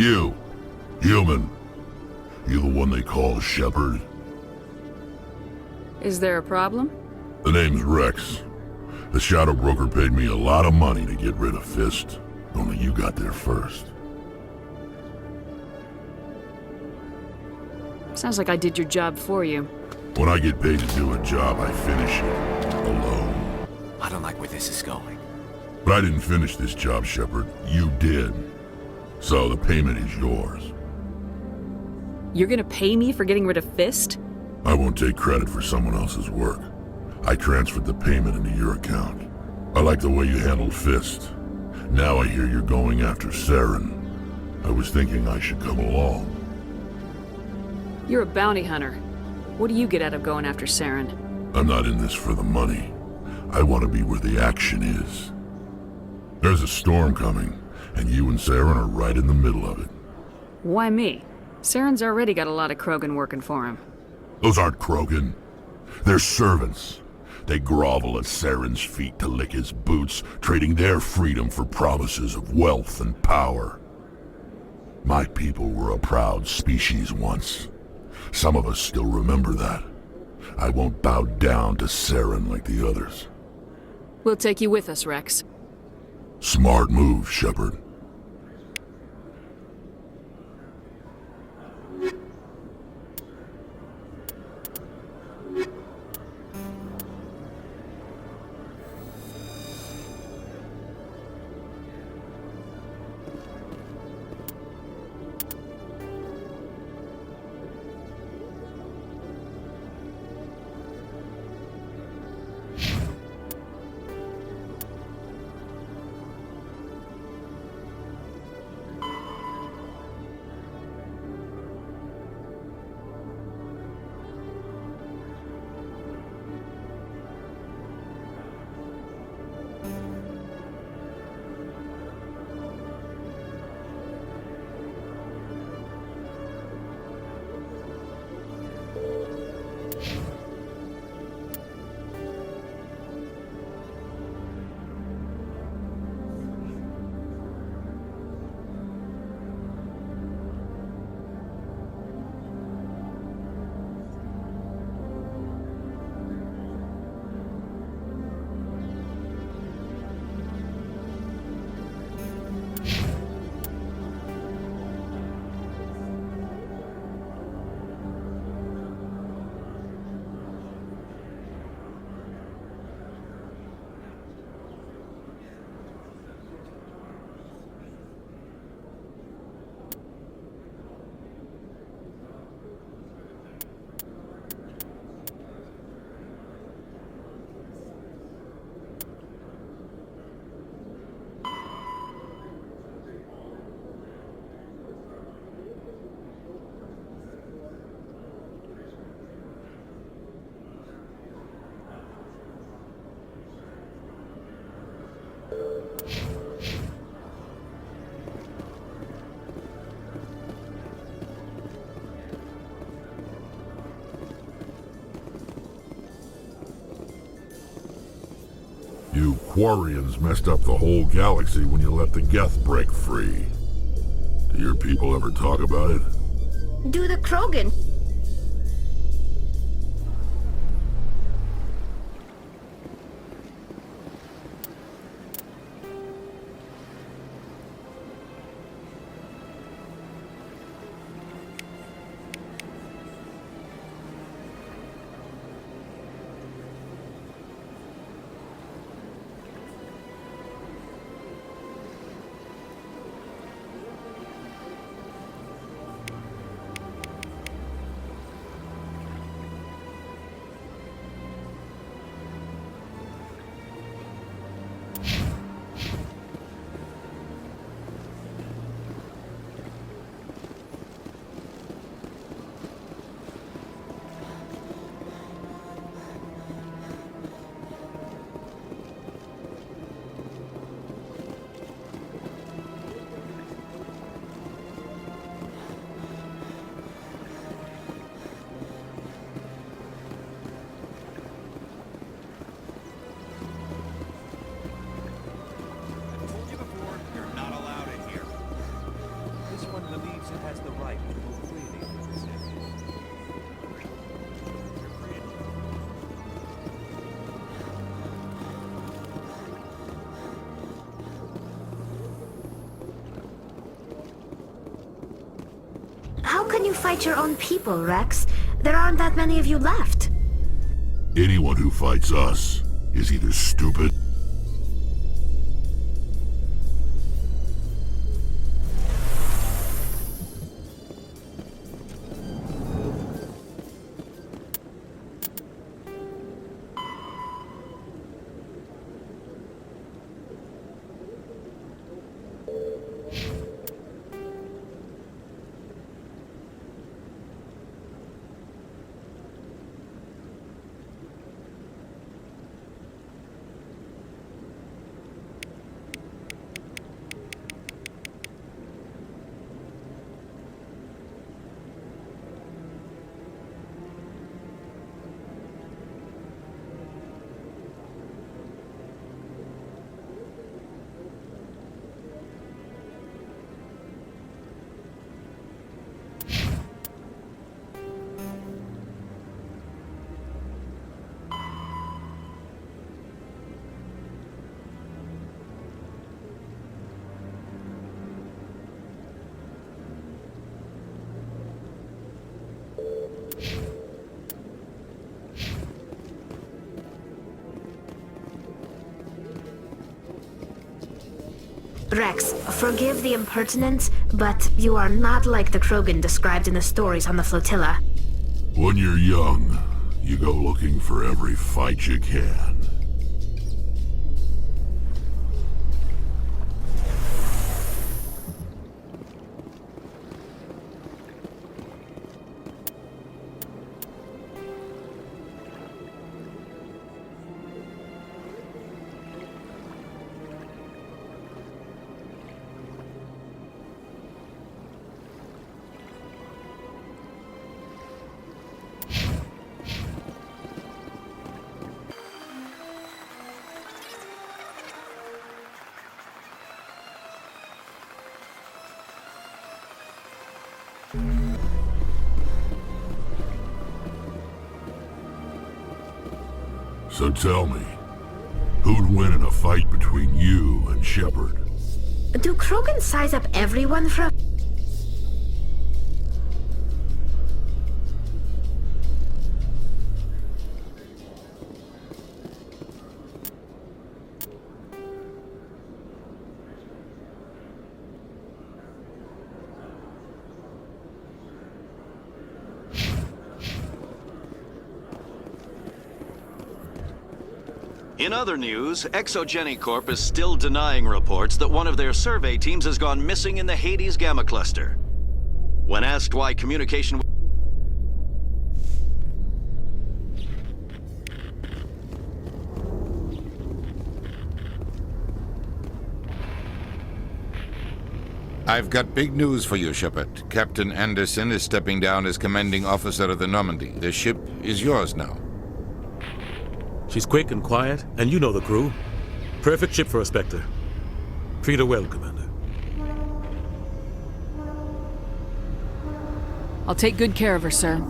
You, human. You the one they call Shepherd? Is there a problem? The name's Rex. The Shadow Broker paid me a lot of money to get rid of Fist. Only you got there first. Sounds like I did your job for you. When I get paid to do a job, I finish it. Alone. I don't like where this is going. But I didn't finish this job, Shepherd. You did. So the payment is yours. You're gonna pay me for getting rid of Fist? I won't take credit for someone else's work. I transferred the payment into your account. I like the way you handled Fist. Now I hear you're going after Saren. I was thinking I should come along. You're a bounty hunter. What do you get out of going after Saren? I'm not in this for the money. I want to be where the action is. There's a storm coming, and you and Saren are right in the middle of it. Why me? Saren's already got a lot of Krogan working for him. Those aren't Krogan. They're servants. They grovel at Saren's feet to lick his boots, trading their freedom for promises of wealth and power. My people were a proud species once. Some of us still remember that. I won't bow down to Saren like the others. We'll take you with us, Rex. Smart move, Shepherd. You Quarians messed up the whole galaxy when you let the Geth break free. Do your people ever talk about it? Do the Krogan. can you fight your own people, Rex? There aren't that many of you left. Anyone who fights us is either stupid... Rex, forgive the impertinence, but you are not like the Krogan described in the stories on the flotilla. When you're young, you go looking for every fight you can. So tell me, who'd win in a fight between you and Shepard? Do Krogan size up everyone from... In other news, Exogeny Corp is still denying reports that one of their survey teams has gone missing in the Hades Gamma Cluster. When asked why communication... I've got big news for you, Shepard. Captain Anderson is stepping down as commanding officer of the Normandy. The ship is yours now. She's quick and quiet, and you know the crew. Perfect ship for a Spectre. Treat her well, Commander. I'll take good care of her, sir.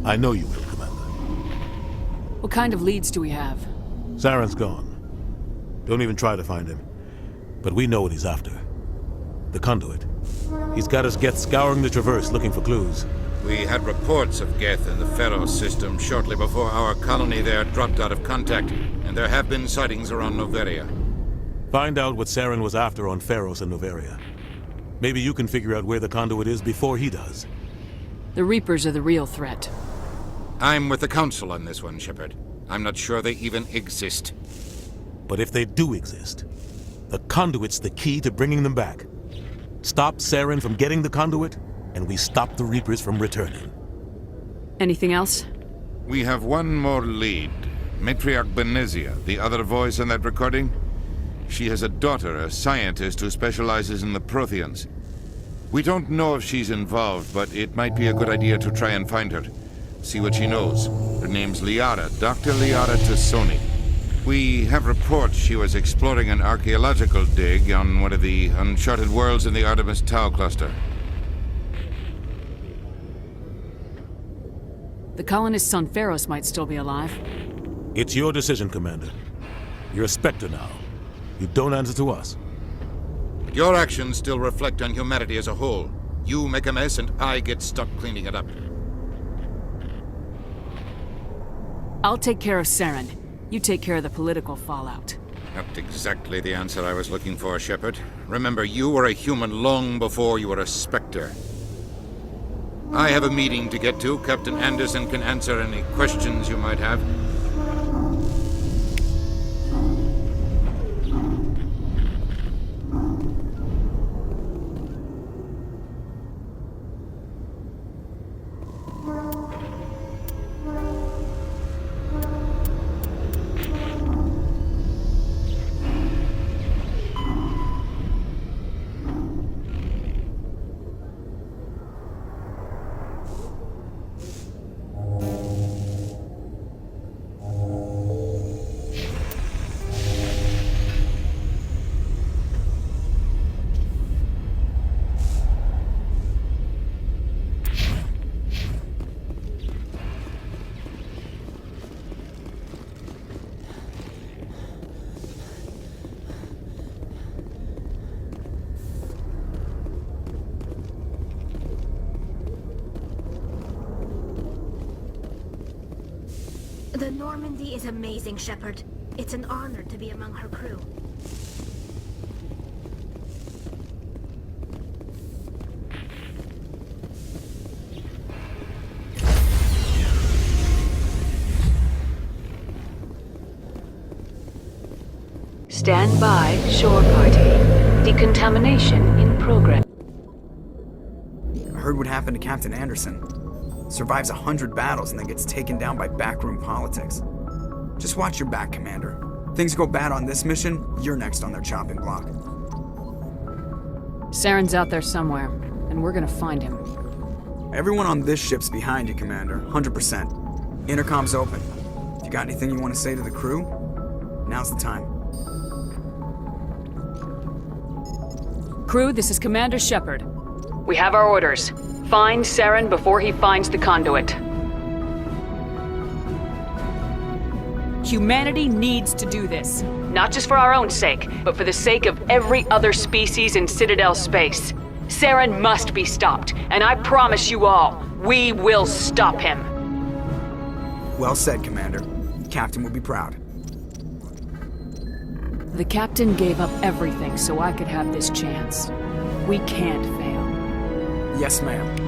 I know you will, Commander. What kind of leads do we have? Saren's gone. Don't even try to find him. But we know what he's after. The conduit. He's got us Geth scouring the Traverse looking for clues. We had reports of Geth in the Pharos system shortly before our colony there dropped out of contact, and there have been sightings around Noveria. Find out what Saren was after on Pharos and Noveria. Maybe you can figure out where the conduit is before he does. The Reapers are the real threat. I'm with the Council on this one, Shepard. I'm not sure they even exist. But if they do exist, the conduit's the key to bringing them back. Stop Saren from getting the conduit, and we stop the Reapers from returning. Anything else? We have one more lead. Matriarch Benezia, the other voice in that recording. She has a daughter, a scientist who specializes in the Protheans. We don't know if she's involved, but it might be a good idea to try and find her. See what she knows. Her name's Liara, Dr. Liara Tassoni. We have reports she was exploring an archaeological dig on one of the uncharted worlds in the Artemis Tau cluster. The colonists on Pharos might still be alive. It's your decision, Commander. You're a Spectre now. You don't answer to us. Your actions still reflect on humanity as a whole. You make a mess and I get stuck cleaning it up. I'll take care of Saren. You take care of the political fallout. Not exactly the answer I was looking for, Shepard. Remember, you were a human long before you were a Spectre. I have a meeting to get to. Captain Anderson can answer any questions you might have. The Normandy is amazing, Shepard. It's an honor to be among her crew. Stand by, shore party. Decontamination in progress. I heard what happened to Captain Anderson. Survives 100 battles and then gets taken down by backroom politics. Just watch your back, Commander. Things go bad on this mission, you're next on their chopping block. Saren's out there somewhere, and we're gonna find him. Everyone on this ship's behind you, Commander. 100%. Intercom's open. If you got anything you want to say to the crew, now's the time. Crew, this is Commander Shepard. We have our orders. Find Saren before he finds the conduit. Humanity needs to do this. Not just for our own sake, but for the sake of every other species in Citadel space. Saren must be stopped, and I promise you all, we will stop him. Well said, Commander. Captain will be proud. The captain gave up everything so I could have this chance. We can't fail. Yes, ma'am.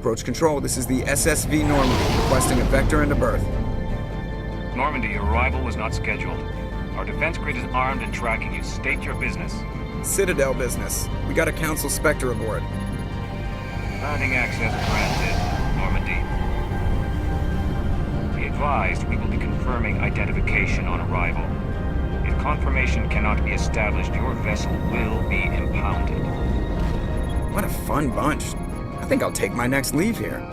Approach control, this is the SSV Normandy, requesting a vector and a berth. Normandy, your arrival was not scheduled. Our defense grid is armed and tracking you. State your business. Citadel business. We got a Council Spectre aboard. Landing access granted, Normandy. Be advised, we will be confirming identification on arrival. If confirmation cannot be established, your vessel will be impounded. What a fun bunch. I think I'll take my next leave here.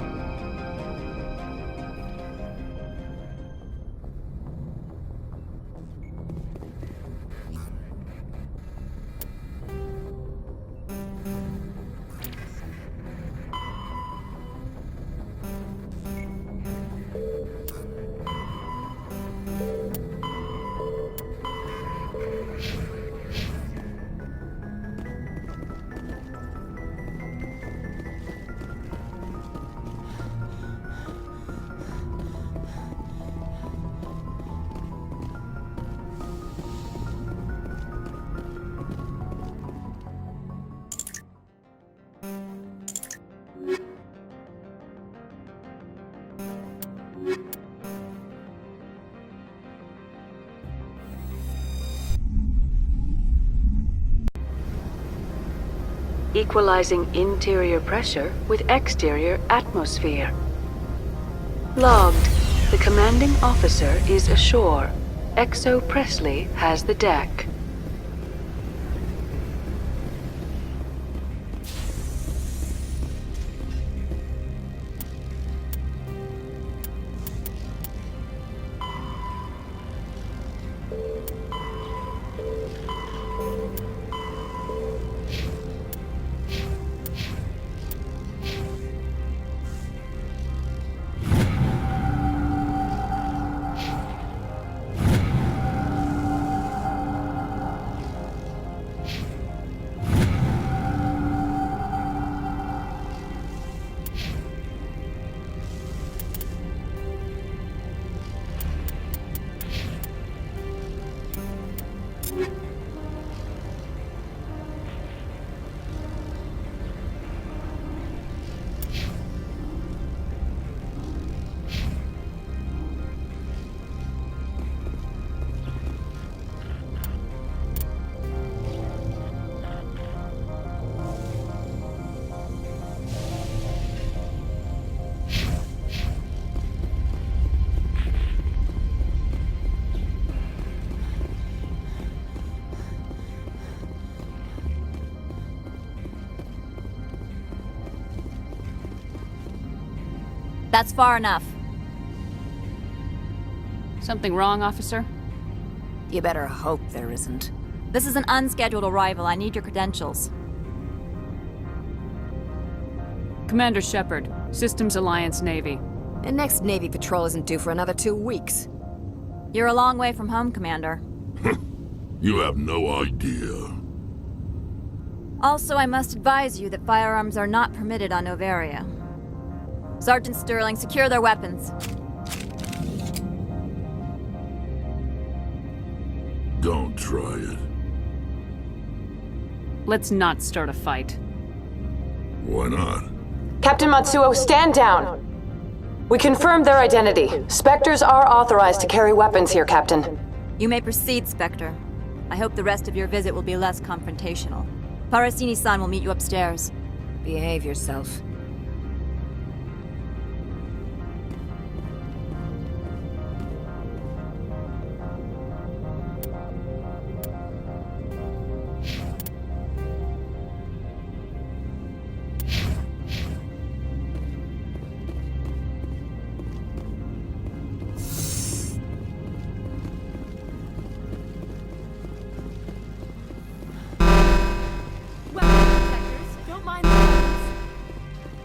Equalizing interior pressure with exterior atmosphere. Logged. The commanding officer is ashore. XO Presley has the deck. That's far enough. Something wrong, officer? You better hope there isn't. This is an unscheduled arrival. I need your credentials. Commander Shepard, Systems Alliance Navy. The next Navy patrol isn't due for another 2 weeks. You're a long way from home, Commander. You have no idea. Also, I must advise you that firearms are not permitted on Noveria. Sergeant Sterling, secure their weapons. Don't try it. Let's not start a fight. Why not? Captain Matsuo, stand down! We confirmed their identity. Spectres are authorized to carry weapons here, Captain. You may proceed, Spectre. I hope the rest of your visit will be less confrontational. Parasini-san will meet you upstairs. Behave yourself.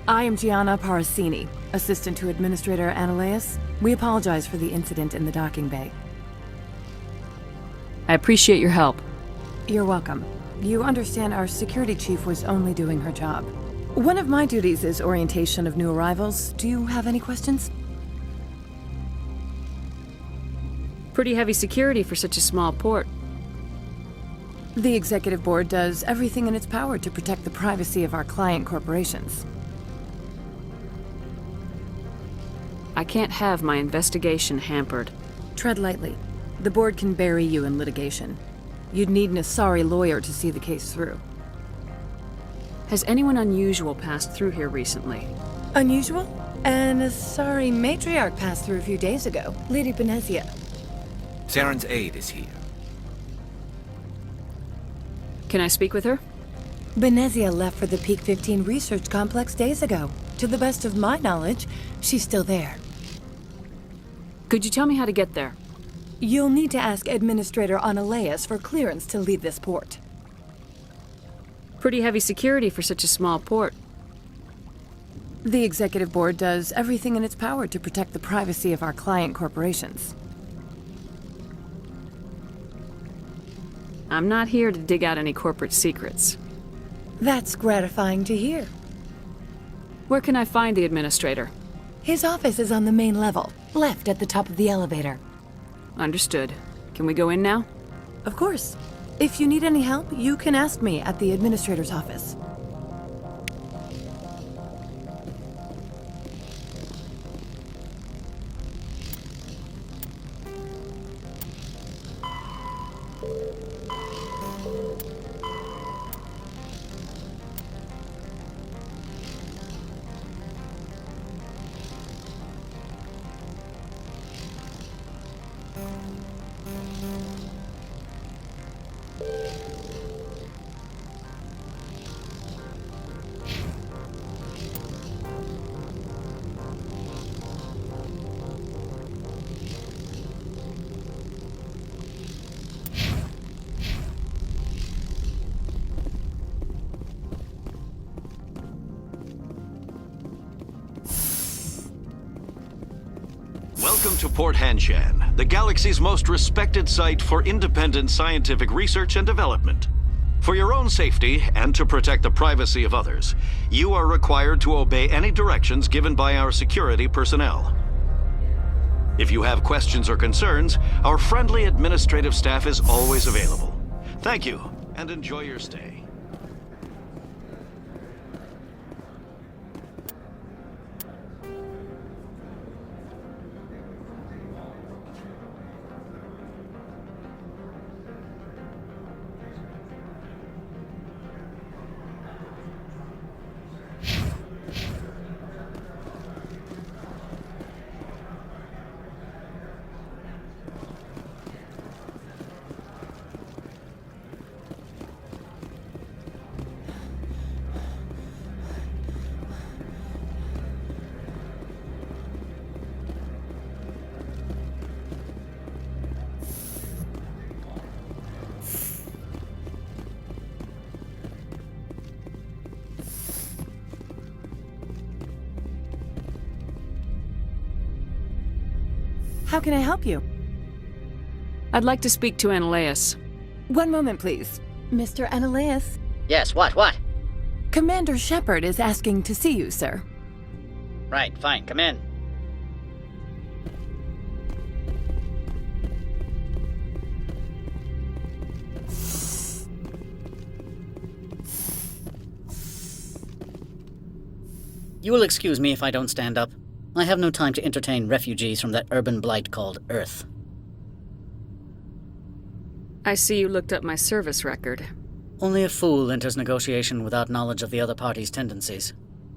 I am Gianna Parasini, assistant to Administrator Ananias. We apologize for the incident in the docking bay. I appreciate your help. You're welcome. You understand our security chief was only doing her job. One of my duties is orientation of new arrivals. Do you have any questions? Pretty heavy security for such a small port. The executive board does everything in its power to protect the privacy of our client corporations. I can't have my investigation hampered. Tread lightly. The board can bury you in litigation. You'd need an Asari lawyer to see the case through. Has anyone unusual passed through here recently? Unusual? An Asari Matriarch passed through a few days ago. Lady Benezia. Saren's aide is here. Can I speak with her? Benezia left for the Peak 15 research complex days ago. To the best of my knowledge, she's still there. Could you tell me how to get there? You'll need to ask Administrator Analeas for clearance to leave this port. Pretty heavy security for such a small port. The Executive Board does everything in its power to protect the privacy of our client corporations. I'm not here to dig out any corporate secrets. That's gratifying to hear. Where can I find the Administrator? His office is on the main level, left at the top of the elevator. Understood. Can we go in now? Of course. If you need any help, you can ask me at the Administrator's office. Welcome to Port Hanshan, the galaxy's most respected site for independent scientific research and development. For your own safety and to protect the privacy of others, you are required to obey any directions given by our security personnel. If you have questions or concerns, our friendly administrative staff is always available. Thank you, and enjoy your stay. How can I help you? I'd like to speak to Analeas. One moment, please. Mr. Analeas? Yes, what? Commander Shepard is asking to see you, sir. Right, fine, come in. You will excuse me if I don't stand up. I have no time to entertain refugees from that urban blight called Earth. I see you looked up my service record. Only a fool enters negotiation without knowledge of the other party's tendencies.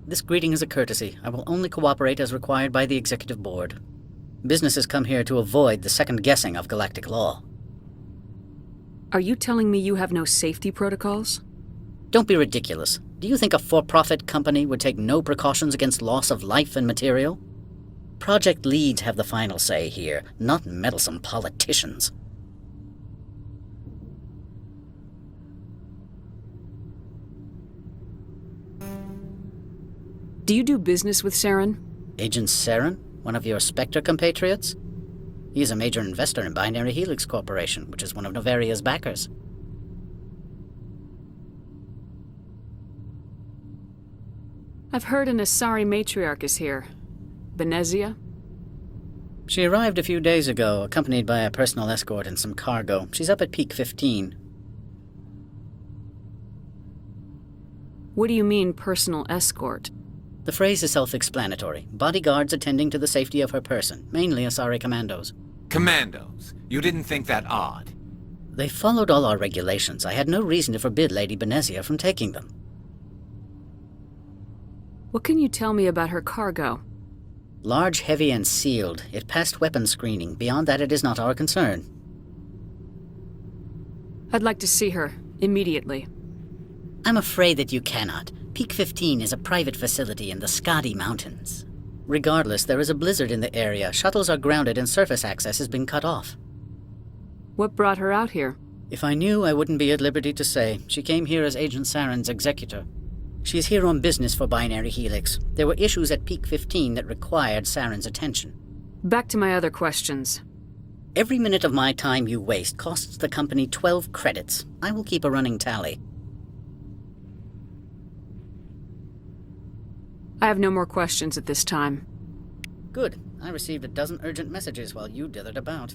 This greeting is a courtesy. I will only cooperate as required by the Executive Board. Businesses come here to avoid the second guessing of galactic law. Are you telling me you have no safety protocols? Don't be ridiculous. Do you think a for-profit company would take no precautions against loss of life and material? Project leads have the final say here, not meddlesome politicians. Do you do business with Saren? Agent Saren? One of your Spectre compatriots? He is a major investor in Binary Helix Corporation, which is one of Noveria's backers. I've heard an Asari Matriarch is here. Benezia? She arrived a few days ago, accompanied by a personal escort and some cargo. She's up at Peak 15. What do you mean, personal escort? The phrase is self-explanatory. Bodyguards attending to the safety of her person, mainly Asari commandos. Commandos? You didn't think that odd? They followed all our regulations. I had no reason to forbid Lady Benezia from taking them. What can you tell me about her cargo? Large, heavy, and sealed. It passed weapon screening. Beyond that, it is not our concern. I'd like to see her, immediately. I'm afraid that you cannot. Peak 15 is a private facility in the Skadi Mountains. Regardless, there is a blizzard in the area. Shuttles are grounded and surface access has been cut off. What brought her out here? If I knew, I wouldn't be at liberty to say. She came here as Agent Saren's executor. She is here on business for Binary Helix. There were issues at Peak 15 that required Saren's attention. Back to my other questions. Every minute of my time you waste costs the company 12 credits. I will keep a running tally. I have no more questions at this time. Good. I received a dozen urgent messages while you dithered about.